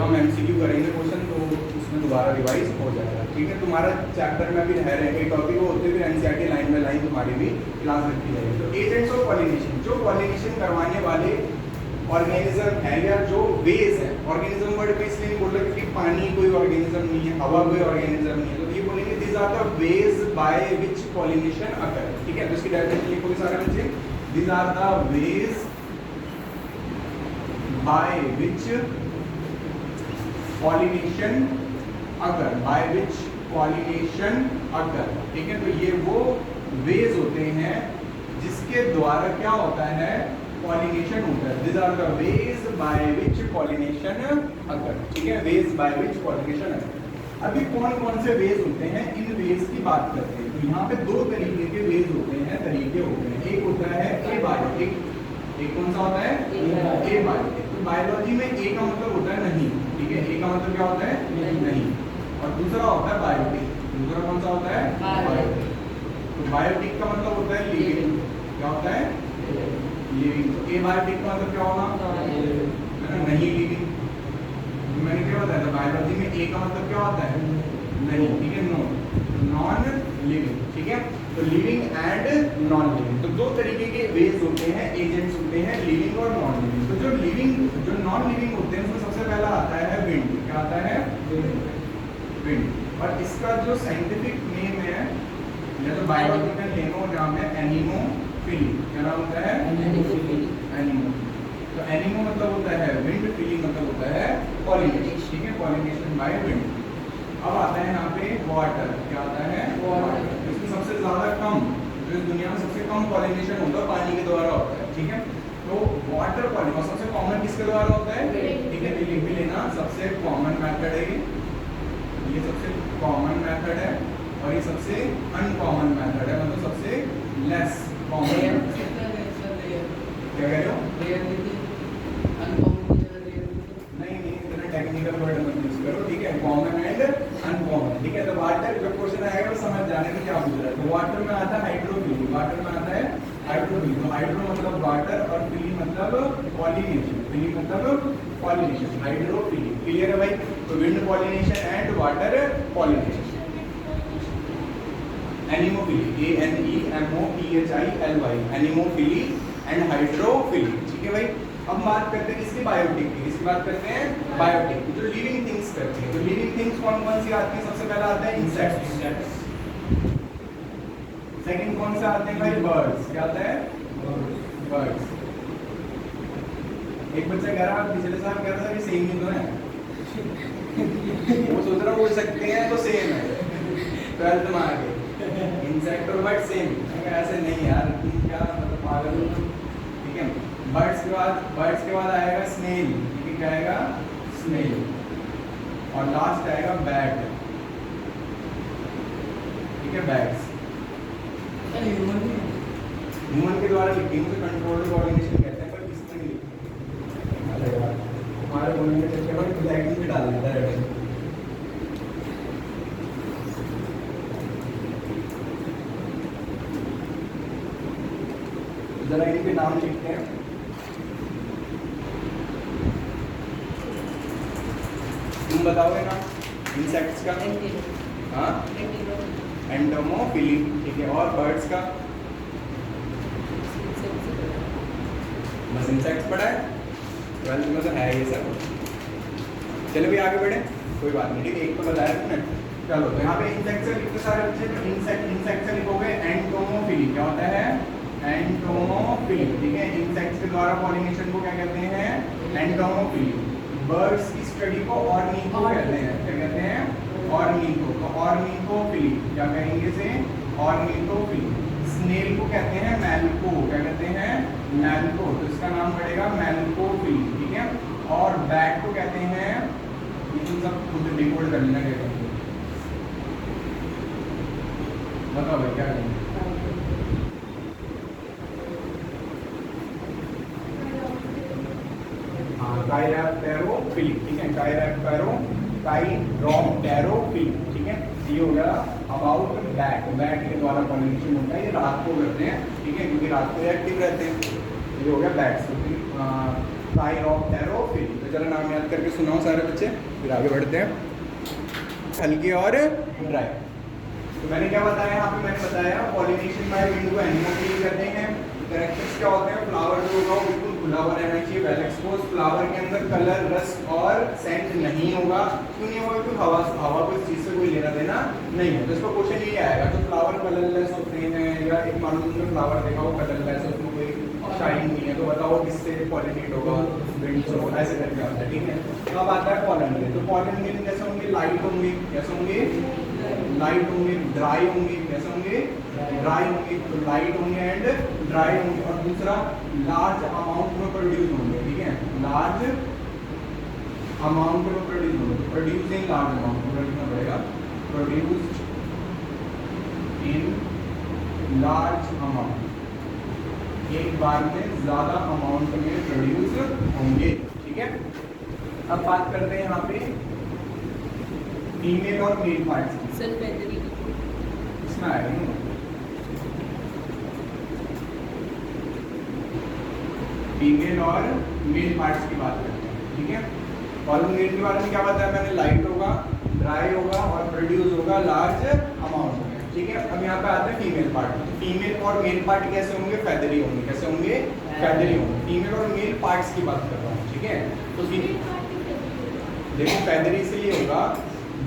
हम एमसीक्यू करेंगे क्वेश्चन तो उसमें दोबारा रिवाइज हो जाएगा, ठीक है। तुम्हारा चैप्टर में भी रह रहे टॉपिक वो होते फिर एनसीईआरटी लाइन बाय लाइन तुम्हारी भी क्लास रखी जाएगी। तो एजेंट्स ऑफ पॉलिनेशन, जो पॉलिनेशन करवाने वाले ऑर्गेनिज्म है या जो वेज है, ऑर्गेनिज्म वर्ड पे इसलिए नहीं बोल रहे क्योंकि पानी कोई ऑर्गेनिज्म नहीं है, हवा कोई ऑर्गेनिज्म नहीं है, तो ये बोलेंगे this are the ways by which pollination occur, ठीक है। तो इसकी डेफिनेशन लिखोगे सारे बच्चे, this are the ways by which pollination occur, by which pollination occur, ठीक है। तो ये वो वेज होते हैं जिसके द्वारा क्या होता है, पॉलिनेशन होता है। This are the ways by which pollination occur, ठीक है, ways by which pollination occur. अभी कौन कौन से वेज होते हैं, इन वेज की बात करते हैं। तो यहाँ पे दो तरीके के वेज होते हैं, तरीके होते हैं। एक होता है एबायोटिक, एक कौन सा होता है, एबायोटिक। तो बायोलॉजी में ए का मतलब होता है नहीं, ठीक है, ए का मतलब क्या होता है, नहीं। और दूसरा होता है बायोटिक, दूसरा कौन सा होता है, बायोटिक। तो बायोटिक का मतलब होता है लिविंग, क्या होता है, लिविंग। तो एबायोटिक का मतलब क्या होगा, नहीं लिविंग। मैंने क्या बताया था बायोलॉजी में ए का मतलब क्या होता है, नहीं, ठीक है, नॉन लिविंग, ठीक है। तो लिविंग एंड नॉन लिविंग, तो दो तरीके के वेज होते हैं, एजेंट्स होते हैं, लिविंग और नॉन लिविंग। तो जो लिविंग, जो नॉन लिविंग होते हैं उसमें सबसे पहला आता है विंड, क्या आता है, विंड। और इसका जो साइंटिफिक नेम है या तो बायोलॉजिकल नेम हो जहाँ पे एनीमोफिली, क्या नाम होता है, एनीमो। तो एनीमो मतलब होता है विंड, फिली मतलब होता है पॉलिनेशन, ठीक है, पॉलिनेशन बाय विंड। अब आता है यहाँ पे वाटर, क्या आता है, वाटर। इसमें सबसे ज्यादा कम, जो इस दुनिया में सबसे कम पॉलिनेशन होता है पानी के द्वारा होता है, ठीक है। तो वाटर पॉलिनेशन सबसे कॉमन किसके द्वारा होता है, ठीक है, लिख भी लेना, सबसे कॉमन मेथड है ये सबसे कॉमन मेथड है, और ये सबसे अनकॉमन मेथड है, मतलब सबसे लेस कॉमन। क्या कह रहे हो, नहीं नहीं, इतना टेक्निकल वर्ड मत यूज करो, ठीक है, कॉमन एंड अनकॉमन, ठीक है। तो वाटर जब क्वेश्चन आएगा तो समझ जाने में क्या पूछ रहा है। तो वाटर में आता है हाइड्रोफिली, वाटर में आता है हाइड्रोफिली। तो हाइड्रो मतलब वाटर और फिली मतलब पॉलिनेशन, फिली मतलब पॉलिनेशन, हाइड्रोफिली, क्लियर है भाई। तो wind pollination and water pollination. Anemophily, ANEMOPHILY, anemophily and hydrophily, ठीक है भाई। अब बात करते हैं किसकी, बायोटिक की। किसकी बात करते हैं, बायोटिक, जो लिविंग थिंग्स करते हैं। तो लिविंग थिंग्स कौन कौन सी आती है, सबसे पहला आता है इंसेक्ट्स, सेकंड कौन सा आते हैं भाई, बर्ड्स, क्या आता है, बर्ड्स। एक बच्चा कह रहा है पिछले साल कह रहा था कि सेम ही तो है, वो सोच रहा हो सकते हैं तो सेम है, 12th में आगे इंसेक्ट और बर्ड सेम, ऐसे नहीं यार, तुम क्या मतलब पागल हो, ठीक है। बर्ड्स के बाद आएगा स्नेल, ठीक है, क्या आएगा, स्नेल। और लास्ट आएगा बैट, ठीक है, बैट्स। ह्यूमन के द्वारा लिखी उसे कंट्रोल्ड कोऑर्डिनेशन कहते हैं, पर किसने नहीं लिखी, हमारे बोलने के चक्कर में ब्लैक भी डाल देता है। जरा इनके नाम लिखते हैं। तुम बताओगे ना इंसेक्ट्स का, हाँ, एंटोमोफिली, ठीक है। और बर्ड्स का, बस इंसेक्ट्स पढ़ा है, 12th में तो है ये सब। चलो भी आगे बढ़े, कोई बात नहीं, ठीक है, एक तो बताया तुमने। चलो तो यहाँ पे इंसेक्ट्स से लिखते सारे बच्चे, तो इंसेक्ट से लिखोगे एंटोमोफिली, क्या होता है, एंटोमोफिली, ठीक है। इंसेक्ट्स के द्वारा पॉलिनेशन को क्या कहते हैं, एंटोमोफिली। बर्ड्स की स्टडी को ऑर्निथो कहते हैं, क्या कहते हैं, ऑर्निथो। तो ऑर्निथोफिली, क्या कहेंगे से, ऑर्निथोफिली। स्नेल को कहते हैं मैल्को, क्या कहते हैं, मैल्को, तो इसका नाम पड़ेगा मैल्कोफिली, ठीक है। और बैट को कहते हैं, ये तुम सब खुद डिकोड कर लेना क्या कहते हैं, बताओ भाई क्या करेंगे। काइरोप्टेरोफिली, ठीक है, काइरोप्टेरोफिली, ठीक है। ये हो गया अबाउट बैट, बैट के द्वारा पॉलिनेशन होता है, ये रात को करते हैं, ठीक है, क्योंकि रात को एक्टिव रहते हैं, ये हो गया बैट्स, थायरोफिली। तो चलो नाम याद करके सुनाओ सारे बच्चे, फिर आगे बढ़ते हैं। हल्की और ड्राई। तो मैंने क्या बताया यहाँ पे, मैंने बताया पॉलिनेशन बाय विंड को एनिमल के लिए करते हैं। कैरेक्टर्स क्या होते हैं, फ्लावर जो होगा वो बिल्कुल खुला हुआ रहना चाहिए, वेल एक्सपोज, फ्लावर के अंदर कलर, रस्ट और सेंट नहीं होगा। क्यों नहीं होगा, क्योंकि हवा को इस चीज से कोई लेना देना नहीं है। तो इसका क्वेश्चन ये आएगा, तो फ्लावर कलरलेस होते हैं, या एक मान लो तुमने फ्लावर देखा वो कलरलेस है, उसमें कोई शाइन नहीं है, तो बताओ किससे पॉलिनेट होगा, विंड से। ऐसे करके आता है, ठीक है। तो अब आता है पॉलन ग्रेन। तो पॉलन ग्रेन कैसे होंगे, लाइट होंगे, कैसे होंगे, लाइट होंगे, ड्राई होंगे, कैसे होंगे, ड्राई होंगे। तो लाइट होंगे एंड ड्राई होंगे। और दूसरा लार्ज अमाउंट में प्रोड्यूस होंगे, ठीक है, लार्ज अमाउंट में प्रोड्यूस होंगे। प्रोड्यूस इन लार्ज अमाउंट में लिखना पड़ेगा, प्रोड्यूस्ड इन लार्ज अमाउंट, एक बार में ज्यादा अमाउंट में प्रोड्यूस होंगे, ठीक है। अब बात करते हैं यहाँ पे फीमेल और मेल पार्ट्स की। सर पैदरी इसमें आएगा ना, फीमेल और मेल पार्ट्स की बात करते हैं, ठीक है। पॉलन ग्रेन के बारे में क्या बताया मैंने, लाइट होगा, ड्राई होगा और प्रोड्यूस होगा लार्ज अमाउंट में, ठीक है। अब यहाँ पे आते हैं फीमेल पार्ट। फीमेल और मेल पार्ट कैसे होंगे, फेदरी होंगे, कैसे होंगे, फेदरी होंगे। फीमेल और मेल पार्ट्स की बात कर रहा हूँ, ठीक है। तो देखो फेदरी इसलिए होगा,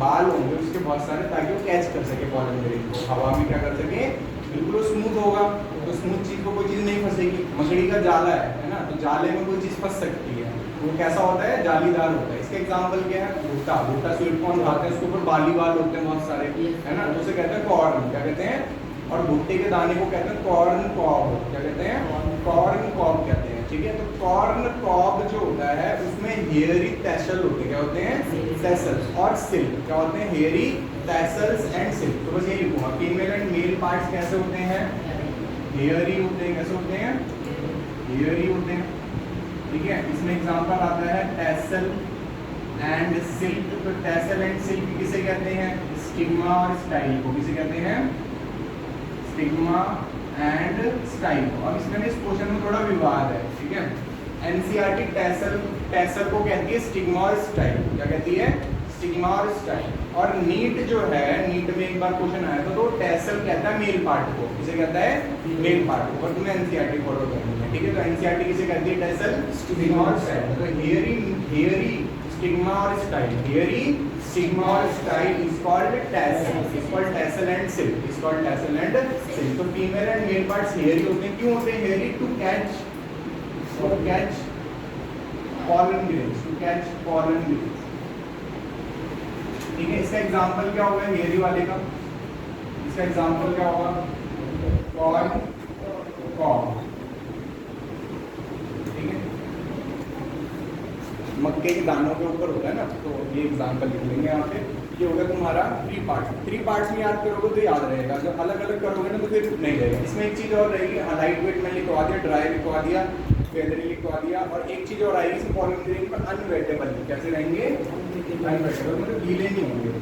बाल होंगे उसके बहुत सारे, ताकि वो कैच कर सके पॉलन ग्रेन को, हवा में क्या कर सके, बिल्कुल स्मूथ होगा। तो स्मूथ चीज को कोई चीज नहीं फंसेगी। मछली का जाला है ना, तो जाले में कोई चीज फंस सकती है, वो कैसा होता है, जालीदार होता है। इसका एग्जांपल क्या है, भुट्टा। भुट्टा स्वीट कॉर्न खाते हैं, उसके ऊपर बाली बाल होते हैं बहुत सारे, है ना, तो उसे कहते हैं कॉर्न, क्या कहते हैं। और भुट्टे के दाने को कहते हैं कॉर्न कॉब, क्या कहते हैं, कॉर्न कॉब कहते हैं, ठीक है। तो कॉर्न कॉब जो होता है उसमें हेयरी टैसल होते हैं, क्या होते हैं, टैसल्स, और सिल्क, क्या होते हैं, हेयरी टैसल्स एंड सिल्क। तो बस यही लिखूंगा, फीमेल एंड मेल पार्ट्स कैसे होते हैं, हेयरी होते हैं, कैसे होते हैं, हेयरी होते हैं, ठीक है। इसमें एग्जांपल आता है टैसल एंड सिल्क। तो टैसल एंड सिल्क किसे कहते हैं, स्टिग्मा और स्टाइल को किसे कहते हैं, स्टिग्मा एंड स्टाइल। और इसमें इस क्वेश्चन में थोड़ा विवाद है, ठीक है। एनसीईआरटी टैसल को कहती है स्टिग्मा और स्टाइल, क्या कहती है, स्टिग्मा और स्टाइल। और नीट जो है, नीट में एक बार क्वेश्चन आया था, तो टैसल कहता है मेल पार्ट को, किसे कहता है, मेल पार्ट को। और तुम्हें एनसीईआरटी फॉलो करनी है, ठीक है। तो एनसीईआरटी किसे कहती है, टैसल, स्टिग्मा और स्टाइल। तो हेयरी स्टिग्मा और स्टाइल, हेयरी स्टिग्मा और style is called tassel, is called tassel and silk, is called tassel and silk. तो female and male parts hairy होते हैं। क्यों होते हैं hairy, to catch pollen grains, to catch pollen grains, ठीक है। इसका एग्जांपल क्या होगा हेयरी वाले का, इसका एग्जांपल क्या होगा, कॉर्न कॉब, ठीक है। मक्के के दानों के ऊपर होता है ना, तो ये एग्जांपल लिख लेंगे यहाँ पे। ये होगा तुम्हारा थ्री पार्ट्स में याद करोगे तो याद रहेगा, जब अलग अलग करोगे ना तो फिर नहीं रहेगा। इसमें एक चीज और रहेगी, लाइट वेट में लिखवा दिया, ड्राई लिखवा दिया, फेदरी लिखवा दिया, और एक चीज और आएगी इसमें पॉलन ग्रेन पर, अनवेटेबल। कैसे रहेंगे, अनवेटेबल, मतलब गीले नहीं होंगे।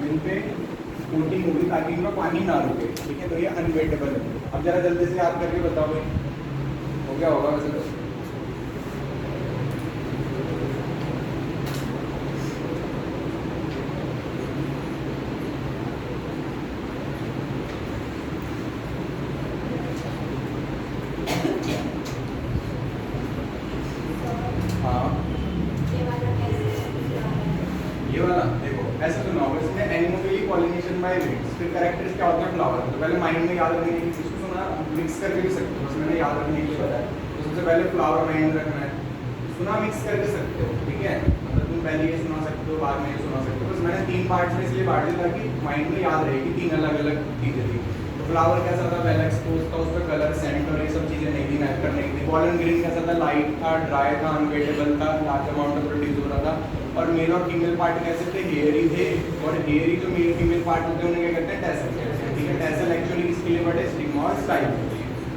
इन पे कोटिंग होगी ताकि इनका पानी ना रुके, ठीक है। तो ये अनवेटेबल है। अब जरा जल्दी से याद करके बताओ भाई, हो क्या होगा वैसे तो, ये वाला देखो ऐसे सुना होगा, इसमें एनिमोफिली पॉलिनेशन बाय विंड्स। फिर कैरेक्टर्स क्या होते हैं फ्लावर, तो पहले माइंड में याद रखने की, इसको सुना मिक्स करके भी सकते हो, बस मैंने याद रखने के लिए बताया। तो सबसे पहले फ्लावर माइंड रखना है, सुना मिक्स करके सकते हो, ठीक है। मतलब तुम पहले ये सुना सकते हो, बाद में ये सुना सकते हो, बस मैंने 3 पार्ट्स में इसलिए बांट दिया ताकि माइंड में याद रहेगी 3 अलग अलग चीजें थी। तो फ्लावर कैसा था, वेल एक्सपोज था, उसका कलर, सेंट और ये सब चीजें नहीं थी मैच करने की। पॉलन ग्रेन कैसा था, लाइट था, ड्राई था, अनवेटेबल था, लार्ज अमाउंट में प्रोड्यूस हो रहा था। और मेल और फीमेल पार्ट कैसे थे, हेयरी थे। और हेयरी जो मेल फीमेल पार्ट होते हैं उन्हें क्या कहते हैं, टैसल कहते हैं, ठीक है। टैसल एक्चुअली किसके लिए वर्ड है, स्टिग्मा और स्टाइल,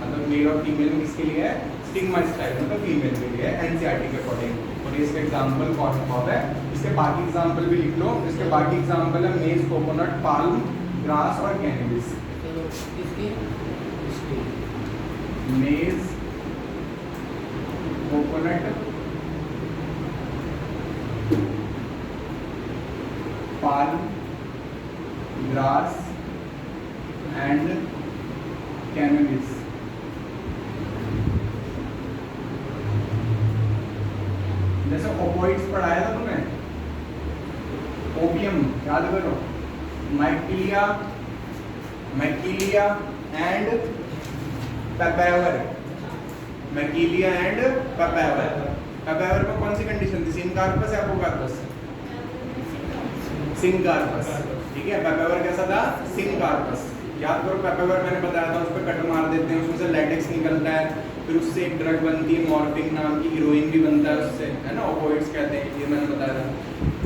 मतलब मेल और फीमेल में किसके लिए है, स्टिग्मा स्टाइल, मतलब फीमेल के लिए है, एनसीईआरटी के अकॉर्डिंग। और ये इसका एग्जाम्पल कॉर्न है। इसके बाकी एग्जाम्पल भी लिख लो। इसके बाकी एग्जाम्पल है मेज, कोकोनट, पाल्म, ग्रास और कैनबिस। मेज, coconut, palm, grass and cannabis. जैसे ओपोइड्स पढ़ाया था तुमने, ओपियम याद करो, माइकिलिया, मैकिलिया एंड पेपेवर, मैकिलिया एंड पेपेवर। पेपेवर में कौन सी कंडीशन थी, सिनकार्पस या एपोकार्पस? सिनकार्पस, ठीक है। पेपेवर कैसा था, सिनकार्पस। याद करो पेपेवर मैंने बताया था, उस पर कट मार देते हैं, उसमें से लैटेक्स निकलता है, फिर उससे एक ड्रग बनती है मॉर्फिन नाम की, हीरोइन भी बनता है उससे, है ना, ओपोइड्स कहते हैं, ये मैंने बताया था।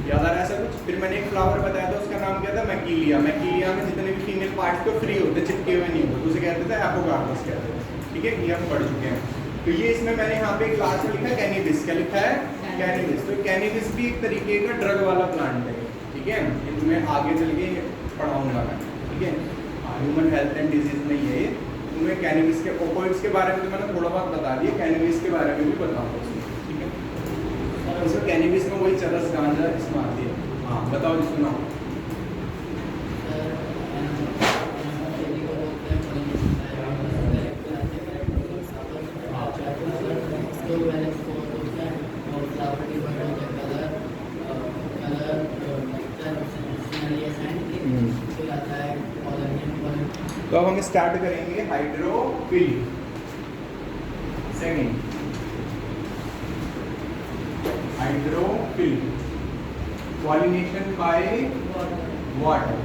याद आ रहा है ऐसा कुछ? फिर मैंने एक फ्लावर बताया था, उसका नाम क्या था, मैकिलिया। मैकिलिया में जितने भी फीमेल पार्ट्स तो फ्री होते, चिपके हुए नहीं होते, उसे कहते थे एपोकार्पस कहते हैं, ठीक है। ये हम पढ़ चुके हैं। तो ये इसमें मैंने यहाँ पे क्लास में लिखा कैनिबिस। क्या लिखा है, कैनिबिस। तो कैनिबिस भी एक तरीके का ड्रग वाला प्लांट है, ठीक है। ये तुम्हें आगे चल के पढ़ाऊंगा मैं, ठीक है। ह्यूमन हेल्थ एंड डिजीज में ये तुम्हें कैनिबिस के ओपोइड्स के बारे में तो मैंने थोड़ा बहुत बता दिया, कैनिबिस के बारे में भी बताऊंगा उसमें, ठीक है। उसमें कैनिबिस में वही चरस गांजा इसमें आती है। हाँ बताओ जी, सुनाओ। तो अब हम स्टार्ट करेंगे hydrophily. Second, hydrophily, pollination by water,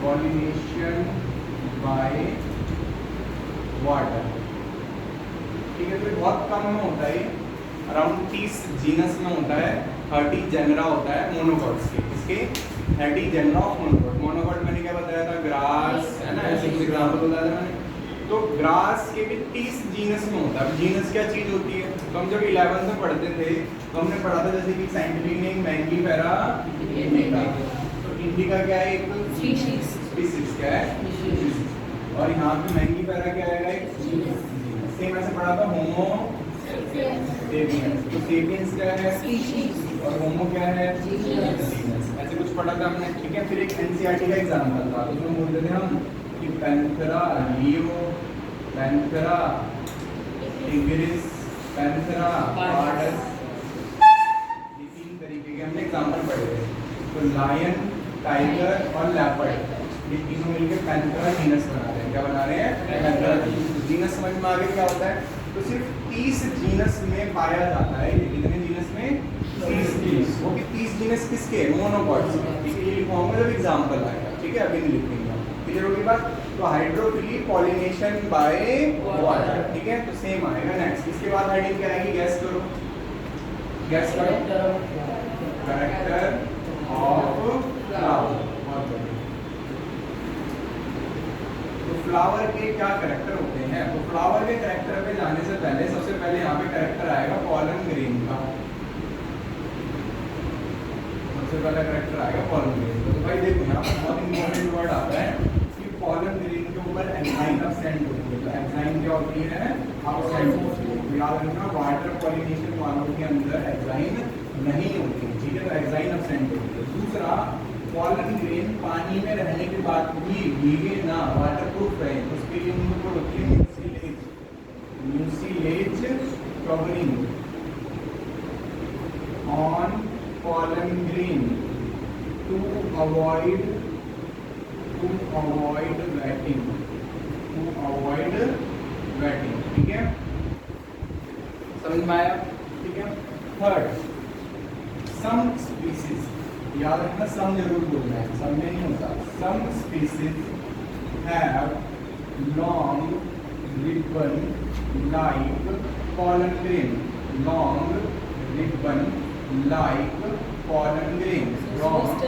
pollination by water, ठीक है। तो बहुत कम में होता है, अराउंड 30 जीनस में होता है, 30 जेनरा होता है मोनोकॉट्स के। इसके 30 जेनरा ऑफ मोनोकॉट। मोनोकॉट मैंने क्या बताया था, ग्रास, है ना, ऐसे कुछ एग्जांपल बताया था मैंने। तो ग्रास के भी 30 जीनस में होता है। जीनस क्या चीज होती है, तो हम जब 11th में पढ़ते थे तो हमने पढ़ा था जैसे कि साइंटिफिक नेम मैंगीफेरा इंडिका। तो इंडिका क्या है, एक स्पीशीज क्या है, और यहाँ पे मैंगीफेरा क्या है, एक सेम ऐसे पढ़ा था होमो सेपियंस। तो सेपियंस क्या है, स्पीशीज, और होमो क्या है, जीनस। ऐसे कुछ पढ़ा था हमने, ठीक है। फिर एक एनसीईआरटी का एग्जांपल था, उसमें बोलते थे हम कि Panthera leo, Panthera tigris, Panthera pardus, ये 3 तरीके के हमने एग्जांपल पढ़े थे। तो लायन, टाइगर और लेपर्ड, ये तीनों मिलकर पैंथेरा जीनस बना रहे हैं। क्या बना रहे हैं, पैंथेरा जीनस। समझ में आगे क्या होता है। तो सिर्फ 30 जीनस में पाया जाता है। ये कितने जीनस में, 30 जीनस। वो भी 30 जीनस किसके, मोनोकॉट्स के, ठीक है। ये लिखवाऊंगा जब एग्जांपल आएगा, ठीक है, अभी नहीं लिखेंगे। क्लियर होगी बात। तो हाइड्रोफिली, पॉलिनेशन बाय वाटर, ठीक है। तो सेम आएगा नेक्स्ट। इसके बाद हेडिंग क्या आएगी, गैस करो, गैस करो, कैरेक्टर ऑफ फ्लावर। तो फ्लावर के क्या कैरेक्टर होते हैं, तो फ्लावर के कैरेक्टर पे जाने से पहले सबसे पहले यहाँ पे कैरेक्टर आएगा पॉलन ग्रेन का। सबसे पहला कैरेक्टर आएगा पॉलन ग्रेन का। तो भाई देखो यहाँ पर बहुत इंपॉर्टेंट वर्ड आता है कि पॉलन ग्रेन के ऊपर एंजाइम अब्सेंट होती है। तो एंजाइम क्या होती है, अब्सेंट होती है। तो याद रखना वाटर पॉलिनेशन वालों के अंदर एंजाइम नहीं होती, ठीक है। तो एंजाइम अब्सेंट होती है। दूसरा, पॉलन ग्रेन पानी में रहने के बाद भी भीगे ना, वाटर प्रूफ रहे, उसके लिए उनको ऊपर होती है mucilage covering on pollen grain to avoid wetting, ठीक है। समझ में आया, ठीक है। थर्ड, सम स्पीसीज, याद रखना सम जरूर बोलना है, सम में नहीं होता। Some species have long ribbon like pollen grain, long ribbon like pollen grain, long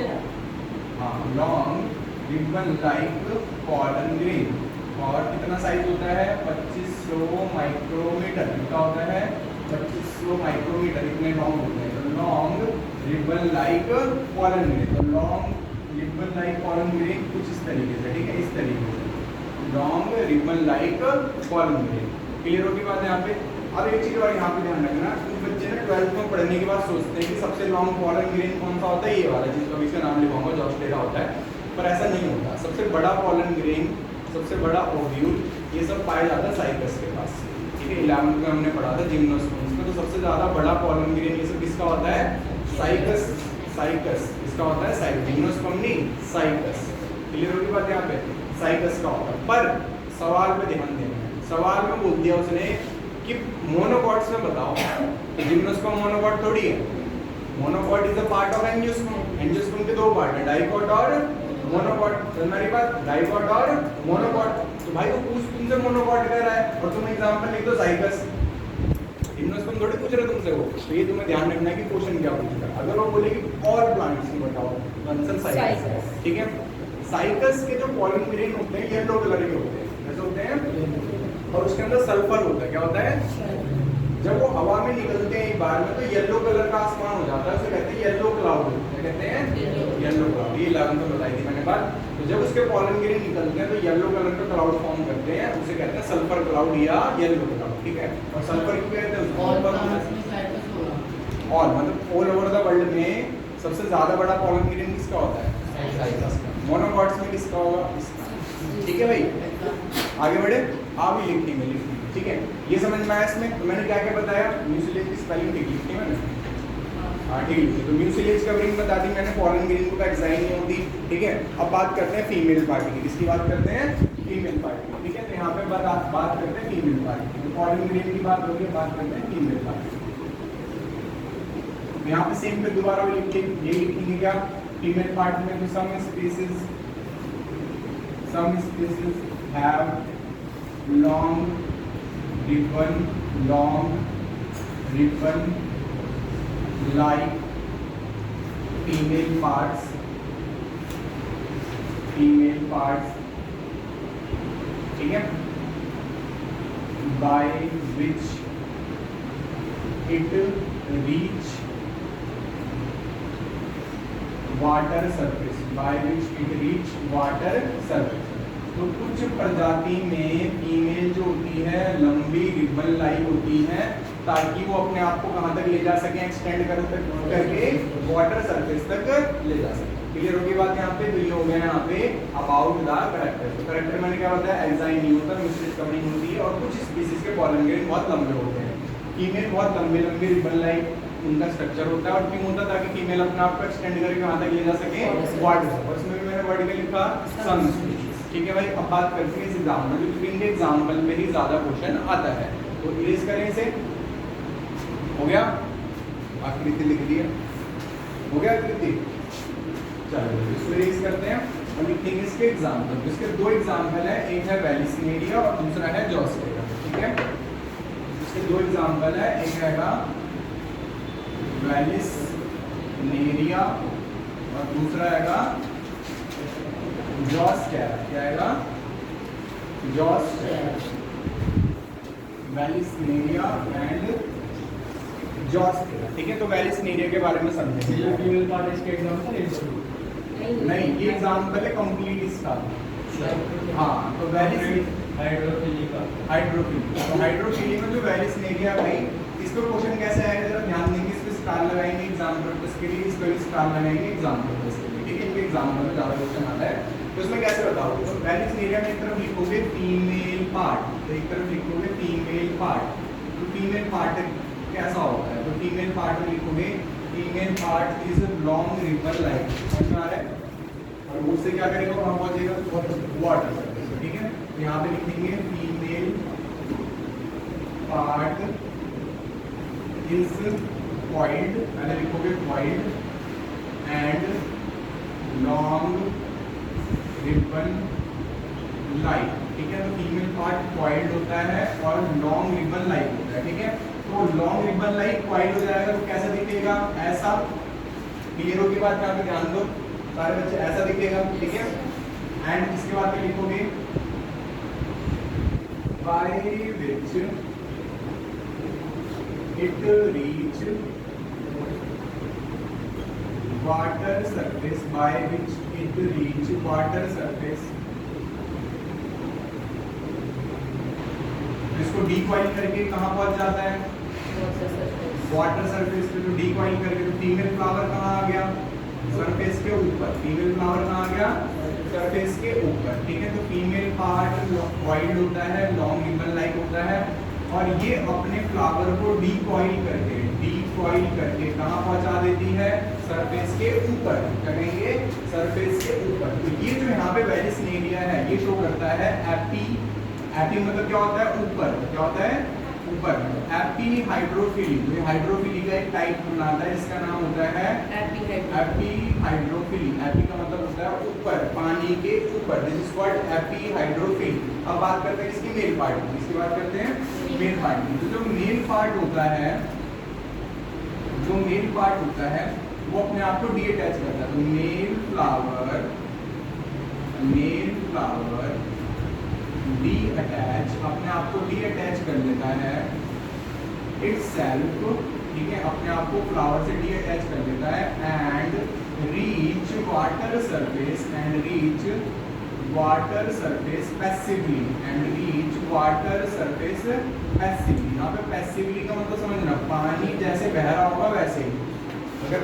ribbon like pollen grain. और कितना साइज होता है 2500 माइक्रोमीटर। कितना होता है 2500 माइक्रोमीटर, इतने लॉन्ग होते हैं। तो long ribbon like pollen grain, तो long ribbon like pollen grain कुछ इस तरीके से, ठीक है, इस तरीके से long ribbon like pollen grain. Clear होगी बात यहाँ पे। अब एक चीज और यहाँ पे ध्यान रखना, कुछ बच्चे ना 12th में पढ़ने के बाद सोचते हैं कि सबसे लॉन्ग पॉलन ग्रेन कौन सा होता है, ये वाला जिसका इसका नाम लिखाऊंगा जॉस्टेरा होता है, पर ऐसा नहीं होता। सबसे बड़ा पॉलन ग्रेन, सबसे बड़ा ओव्यूल, ये सब पाया जाता है साइकस के पास, ठीक है। 11th में हमने पढ़ा था जिम्नोस्पर्म्स में, तो सबसे ज्यादा बड़ा पॉलन ग्रेन ये सब किसका होता है, साइकस, साइकस इसका होता है, साइकस जिम्नोस्पर्म नहीं, साइकस। क्लियर होगी बात यहाँ पे, साइकस का होता है। पर सवाल पे ध्यान देना, सवाल में बोल दिया उसने कि मोनोकॉट्स में बताओ, तो जिम्नोस्पर्म मोनोकॉट थोड़ी है, monocot is a part of angiosperm. Angiosperm के दो पार्ट है, डाइकॉट और मोनोकॉट। तो हमारी बात डाइकॉट और मोनोकॉट, तो भाई वो पूछ तुमसे मोनोकॉट कह रहा है और तुम एग्जांपल लिख दो साइकस, जिम्नोस्पर्म थोड़ी पूछ रहे तुमसे वो। तो ये तुम्हें ध्यान रखना है कि क्वेश्चन क्या पूछेगा। अगर वो बोले कि और प्लांट्स की बताओ, आंसर साइकस है, ठीक है। साइकस के जो पॉलन ग्रेन होते हैं येलो कलर के होते हैं, कैसे होते हैं, और उसके अंदर सल्फर होता है। क्या होता है, जब वो हवा में निकलते हैं एक बार में तो येलो कलर का आसमान हो जाता है, उसे कहते हैं येलो क्लाउड। क्या कहते हैं, येलो क्लाउड। ये 11th में बताई थी मैंने बात। तो जब उसके पॉलन ग्रेन निकलते हैं तो येलो कलर का क्लाउड फॉर्म करते हैं, उसे कहते हैं सल्फर क्लाउड या येलो क्लाउड, ठीक है। और सल्फर क्यों कहते हैं, और मतलब ऑल ओवर द वर्ल्ड में सबसे ज्यादा बड़ा पॉलन ग्रेन किसका होता है, साइकस का। मोनोकॉट्स में किसका होगा, इसका, ठीक है भाई। आगे बढ़े, आप ही लिखेंगे, ठीक है। ये समझ में आया इसमें। तो मैंने क्या क्या बताया, म्यूसिलेज की स्पेलिंग ठीक लिखी है मैंने, हाँ ठीक लिखी। तो म्यूसिलेज कवरिंग बता दी मैंने, पॉलन ग्रेन को एक्साइन नहीं होती, ठीक है। अब बात करते हैं फीमेल पार्टी की। किसकी बात करते हैं, फीमेल पार्टी, ठीक है। तो यहाँ पे बात करते हैं फीमेल पार्टी की। तो पॉलन ग्रेन की बात होगी, बात करते हैं फीमेल पार्टी। यहाँ पे सेम पे दोबारा ये लिखेंगे क्या, फीमेल पार्ट में तो some species have long ribbon like female parts, ठीक है, by which it reach water surface, by which it reach water surface. तो कुछ प्रजाति में फीमेल जो होती है लंबी रिबन लाइक होती है, ताकि वो अपने आप को कहाँ तक ले जा सके, एक्सटेंड करके वाटर सरफेस तक ले जा सके। क्लियर होगी बात यहाँ पे। तो ये हो गया यहाँ पे अबाउट द करेक्टर। तो करेक्टर मैंने क्या बताया, एक्साइन नहीं होता, म्यूसिलेज कवरिंग होती है। और कुछ स्पीसीज के पॉलन ग्रेन बहुत लंबे होते हैं, फीमेल बहुत लंबे रिबन लाइक उनका स्ट्रक्चर होता है। और क्यों होता है, ताकि फीमेल अपने आप को एक्सटेंड करके वहां तक ले जा सके वाटर। और इसमें भी मैंने वर्ड के लिखा सम स्पीशीज, ठीक है भाई। अब बात करते हैं इस एग्जाम्पल में, क्योंकि इनके एग्जाम्पल में ही ज्यादा क्वेश्चन आता है। तो इरेज करें इसे, हो गया, आकृति लिख दी है, हो गया आकृति। चलो इसको इरेज करते हैं और लिखेंगे इसके एग्जाम्पल। इसके दो एग्जाम्पल है, एक है वेलिस्नेरिया और दूसरा है जॉस्टेरा, ठीक है। इसके दो एग्जाम्पल है, एक रहेगा वेलिस्नेरिया और दूसरा आएगा जॉस्टेरा। क्या आएगा, जॉस्टेरा, वेलिस्नेरिया एंड जॉस्टेरा, ठीक है। तो वेलिस्नेरिया के बारे में समझेंगे। ये फीमेल पार्ट इसके एग्जांपल है, नहीं ये एग्जांपल है कंप्लीट इसका। हाँ, तो हाइड्रोफिलिया, तो हाइड्रोफिलिया में जो वेलिस्नेरिया भाई, इसको क्वेश्चन कैसे आएगा जरा ध्यान देंगे। इस पे स्टार लगाएंगे एग्जाम पर्पस के लिए, इस पे भी स्टार लगाएंगे एग्जाम पर्पस के लिए, ठीक है। इनके एग्जाम में ज्यादा क्वेश्चन आता है। तो इसमें कैसे बताओगे, तो वेलिस्नेरिया में एक तरफ लिखोगे फीमेल पार्ट, तो एक तरफ लिखोगे फीमेल पार्ट। तो फीमेल पार्ट कैसा होता है, तो फीमेल पार्ट में लिखोगे female part is long ribbon like, समझ में आ रहा है। और उससे क्या करेगा, वहां पहुंचेगा वाटर सरफेस, ठीक है। यहाँ पे लिखेंगे फीमेल पार्ट इज coiled, पहले लिखोगे coiled and long ribbon like, ठीक है। तो फीमेल पार्ट coiled होता है और long ribbon like होता है, ठीक है। तो long ribbon like coiled हो जाएगा तो कैसा दिखेगा, ऐसा। क्लियर होगी बात, यहाँ पे ध्यान दो सारे बच्चे, ऐसा दिखेगा, ठीक है। एंड इसके बाद क्या लिखोगे, by which it reach water surface, by which it reach water surface। इसको डीकॉइल करके कहाँ पहुंच जाता है? वाटर सरफेस पे। तो डीकॉइल करके तो फीमेल फ्लावर कहाँ आ गया? सरफेस के ऊपर। फीमेल फ्लावर कहाँ आ गया? सरफेस के ऊपर। ठीक है, तो फीमेल पार्ट वाइड होता है, लॉन्ग रिबन लाइक होता है, और ये अपने फ्लावर को डीकॉइल करके कहाँ पहुंचा देती है? सरफेस के ऊपर। करेंगे सरफेस के ऊपर। तो ये जो यहाँ पे वेलिस एरिया है ये शो करता है एपी। एपी मतलब क्या होता है? ऊपर। क्या होता है? ऊपर। AP hydrophily. ये हाइड्रोफिली का एक टाइप बनाता है जिसका नाम होता है एपी हाइड्रोफिली। एपी का मतलब होता है ऊपर, पानी के ऊपर। This is called AP hydrophily. अब बात करते हैं इसकी मेल पार्ट की। इसकी बात करते हैं मेल पार्ट की। तो जो मेल पार्ट होता है, वो अपने आप को डी अटैच करता है। तो मेल फ्लावर डी अटैच, अपने आप को डी अटैच कर लेता है इटसेल्फ। ठीक है, अपने आप को फ्लावर से डी अटैच कर लेता है and reach water surface passively. यहाँ पे पैसिवली का मतलब समझना, पानी जैसे बह रहा होगा वैसे ही। अगर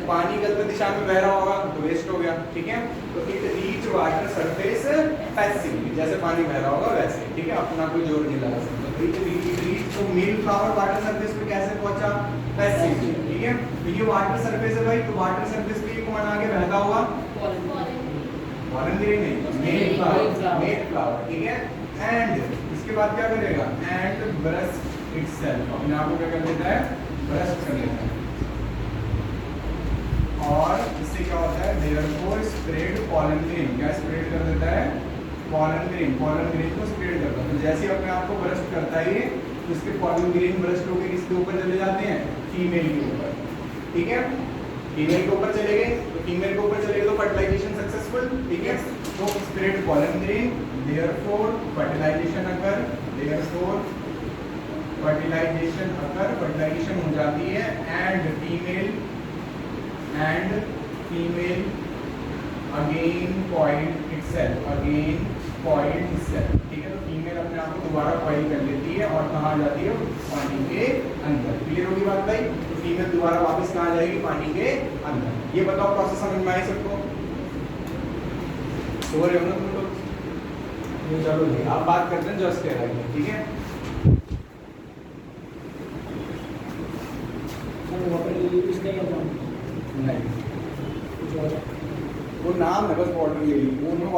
पानी गलत दिशा में बह रहा होगा तो वेस्ट हो गया। ठीक है, तो it reach water surface passively, जैसे पानी बह रहा होगा वैसे। ठीक है, अपना कोई जोर नहीं लगा सकता। तो इट रीच, तो मेल फ्लावर वाटर सरफेस पे कैसे पहुंचा? पैसिवली। ठीक है, तो ये वाटर सरफेस है भाई, तो वाटर सरफेस पे कौन आगे बहता होगा? पॉलन ग्रेन नहीं, मेल फ्लावर। ठीक है, एंड इसके बाद क्या करेगा? एंड ब्रस्ट इटसेल्फ, अपने आप को क्या कर देता है? ब्रस्ट कर लेता है। और इससे क्या होता है? Therefore spread pollen grain. क्या स्प्रेड कर देता है? पॉलन ग्रेन को स्प्रेड करता है। तो जैसे ही अपने आप को ब्रस्ट करता है ये, तो इसके पॉलन ग्रेन ब्रस्ट होकर किसके ऊपर चले जाते हैं? फीमेल के ऊपर। ठीक है, फीमेल के ऊपर चले गए, तो फीमेल के ऊपर चले गए तो फर्टिलाइजेशन सक्सेसफुल। ठीक है, तो spread pollen grain, therefore fertilisation occur, fertilisation हो जाती है and female again coiled itself. ठीक है, तो फीमेल अपने आप को दोबारा कॉइल कर लेती है और कहाँ आ जाती है? पानी के अंदर। क्लियर होगी बात भाई? तो फीमेल दोबारा वापस कहाँ जाएगी? पानी के अंदर। ये बताओ प्रोसेस समझ में आए सबको? सो रहे हो ना तुम लोग? चलो जी, आप बात करते हैं जस्ट कह रही है। ठीक है, नहीं वो नाम है बस वाटर लिली। उसमें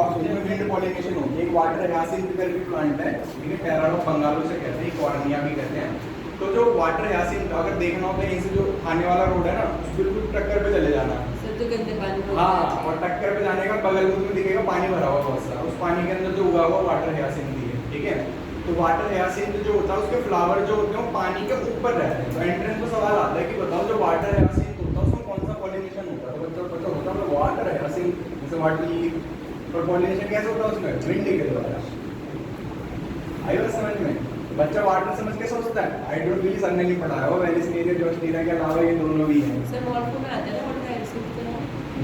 विंड पॉलिनेशन होती है। एक वाटर हायासिंथ करके प्लांट है, ठीक है, टेराडो बंगालो से कहते हैं, कॉर्निया भी कहते हैं। तो जो वाटर हायासिंथ अगर देखना होता है, यहीं से जो आने वाला रोड है ना, बिल्कुल टक्कर पे चले जाना। हाँ, और टक्कर पे जाने का बगल में दिखेगा पानी भरा हुआ बहुत सारा, उस पानी के अंदर जो उगा हुआ वाटर हायासिंथ ही है। ठीक है, तो वाटर हायासिंथ जो होता है उसके फ्लावर जो होते हैं वो पानी के ऊपर रहते हैं। तो एंट्रेंस में सवाल आता है कि बताओ जो वाटर हायासिंथ होता है उसमें कौन सा पॉलिनेशन होता है? तो बच्चों पता होता है वाटर हायासिंथ जैसे वाटर लिली, और पॉलिनेशन कैसे होता है उसमें? विंड के द्वारा। आई बात समझ में? बच्चा वाटर समझ के सोचता है। हाइड्रोफिली सर ने नहीं पढ़ाया हो, वेलिस एरिया जोस्टीरा के अलावा ये दोनों भी हैं। सर मॉर्फो में आते हैं वाटर हायासिंथ की तरह?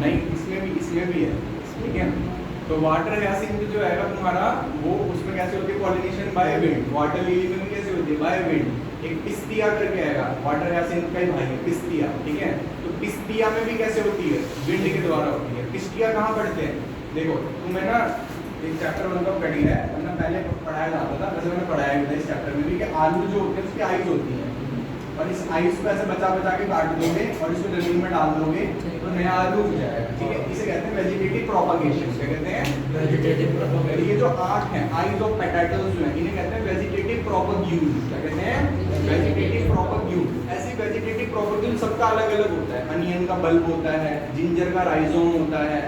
नहीं, इसमें भी है। ठीक है, तो वाटर हायासिंथ जो है तुम्हारा, वो उसमें कैसे होती है? Pollination by wind. Water lily में कैसे होती है? By wind. एक पिस्तिया करके आएगा, वाटर हायासिंथ का ही भाई है पिस्तिया। ठीक है, तो पिस्तिया में भी कैसे होती है? विंड के द्वारा होती है। पिस्तिया कहाँ पढ़ते हैं? देखो तुम्हें ना एक चैप्टर मतलब कटी है, वरना पहले पढ़ाया जाता था, वैसे मैंने पढ़ाया भी था इस चैप्टर में भी, कि आलू जो होते हैं उसकी आइज होती है, और इस आइस को ऐसे बचा के काट दोगे और इसको जमीन में डाल दोगे तो नया आलू उग जाएगा। ठीक है, इसे कहते हैं वेजिटेटिव प्रोपगेशन। क्या कहते हैं? Vegetative propagation. ये जो आठ हैं, आइज ऑफ पेटाटल्स जो है, इन्हें कहते हैं वेजिटेटिव प्रोपग्यूल। क्या कहते हैं? वेजिटेटिव प्रोपग्यूल। ऐसी वेजिटेटिव प्रोपग्यूल सबका अलग अलग होता है। अनियन का बल्ब होता है, जिंजर का राइजोम होता है,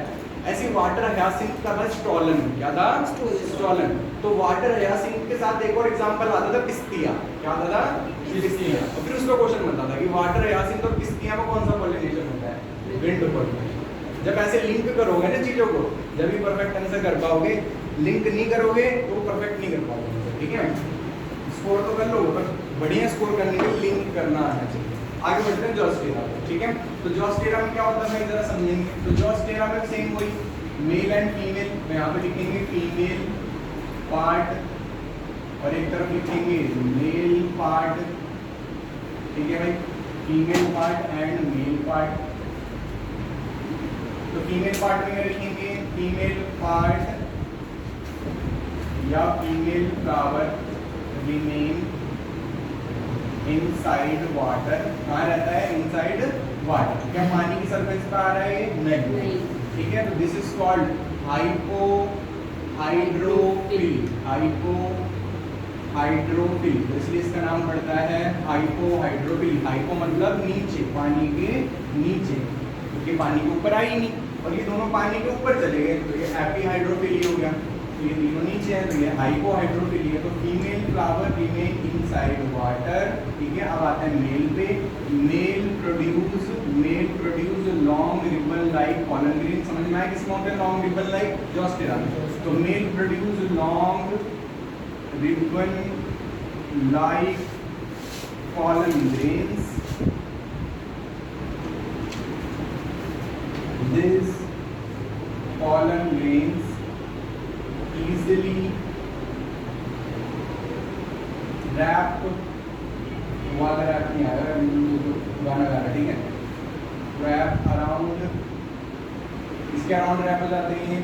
ऐसी वाटर हायासिंथ का था स्टोलन। क्या था? स्टोलन। तो वाटर हायासिंथ के साथ एक और एग्जांपल आता था पिस्तिया। क्या आता था? पिस्तिया। और फिर उसका क्वेश्चन बनता था कि वाटर हायासिंथ और पिस्तिया में कौन सा पॉलिनेशन होता है? Wind pollination. जब ऐसे लिंक करोगे ना चीजों को, जब भी परफेक्ट आंसर कर पाओगे। लिंक नहीं करोगे तो परफेक्ट नहीं कर पाओगे। ठीक है, स्कोर तो कर लो पर बढ़िया स्कोर करने के लिए लिंक करना आना चाहिए। आगे बढ़ते हैं जोस्टेरा पे, ठीक है। तो जोस्टेरा में क्या होता है जरा समझेंगे। तो जोस्टेरा में सेम वही मेल एंड फीमेल, मैं यहाँ पे लिखेंगे फीमेल पार्ट और एक तरफ लिखेंगे मेल पार्ट, ठीक है भाई, female part and male part. तो फीमेल पार्ट में लिखेंगे फीमेल पार्ट या female flower remain inside water. कहाँ रहता है? Inside water. क्या पानी की सरफेस पे आ रहा है? नहीं। ठीक है, तो this is called hypo hydrophily. Hypo hydrophily, इसलिए इसका नाम पड़ता है हाइपो हाइड्रोफिली। हाइपो मतलब नीचे, पानी के नीचे, क्योंकि पानी के ऊपर आई नहीं और ये दोनों पानी के ऊपर चले गए, तो ये एपी हाइड्रोफिली हो गया। तो ये तीनों नीचे है, तो ये हाइपो हाइड्रोफिली है। तो female flower remain inside water, ठीक है। अब आते हैं मेल पे। Male produce long ribbon like pollen grain. समझ में आया किस होता है लॉन्ग रिबन लाइक? जोस्टेरा। तो male produce long ribbon like pollen grains. This pollen grains easily wrap, वाला रैप नहीं आएगा, गाना गा रहा, ठीक है। रैप अराउंड, इसके अराउंड रैप हो जाते हैं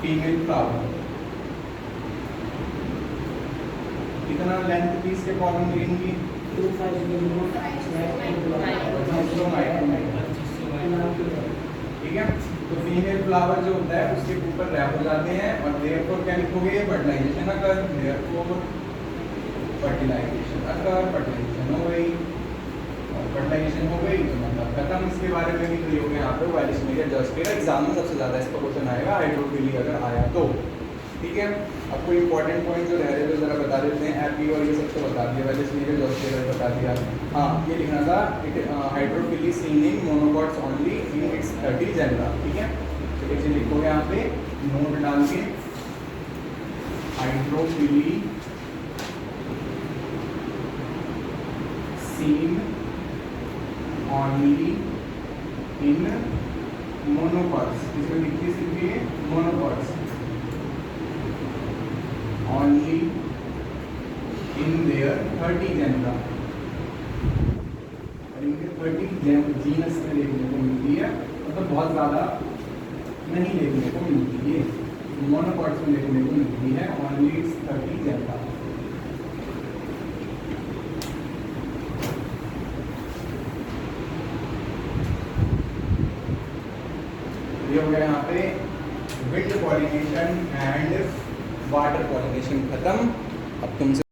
फीमेल फ्लावर। कितना लेंथ थी इसके पॉलन ग्रेन की? 2 ठीक है। तो फीमेल फ्लावर जो होता है उसके ऊपर रैप हो जाते हैं और देयरफॉर क्या लिखोगे? फर्टिलाइजेशन अकर। देयरफॉर फर्टिलाइजेशन अकर, फर्टिलाइजेशन हो गई और फर्टिलाइजेशन हो गई तो मतलब खत्म। इसके बारे में भी क्लियर हो गया यहाँ पे। वायरस मीडिया जोस्टेरा एग्जाम में सबसे ज़्यादा इसका क्वेश्चन आएगा हाइड्रोफिली अगर आया तो, ठीक है। अब कोई इंपॉर्टेंट पॉइंट जो रह रहे थे जरा बता देते हैं। एपी और ये सब तो बता दिया, वायरस मीडिया जोस्टेरा बता दिया। हाँ, ये लिखना था hydrophily seen in monocots only in its 30 genera, ठीक है। तो इसे लिखोगे यहाँ पे नोट डाल के, hydrophily seen only in monocots. इसमें लिखिए सिर्फ ये monocots, only in their 30 genera. इनके 30 जीनस में देखने को मिलती है, मतलब बहुत ज़्यादा नहीं देखने को मिलती है, मोनोकॉट्स में देखने को मिलती है। Only 30 genera. ये हो गया यहाँ पे wind pollination and water pollination खत्म। अब तुमसे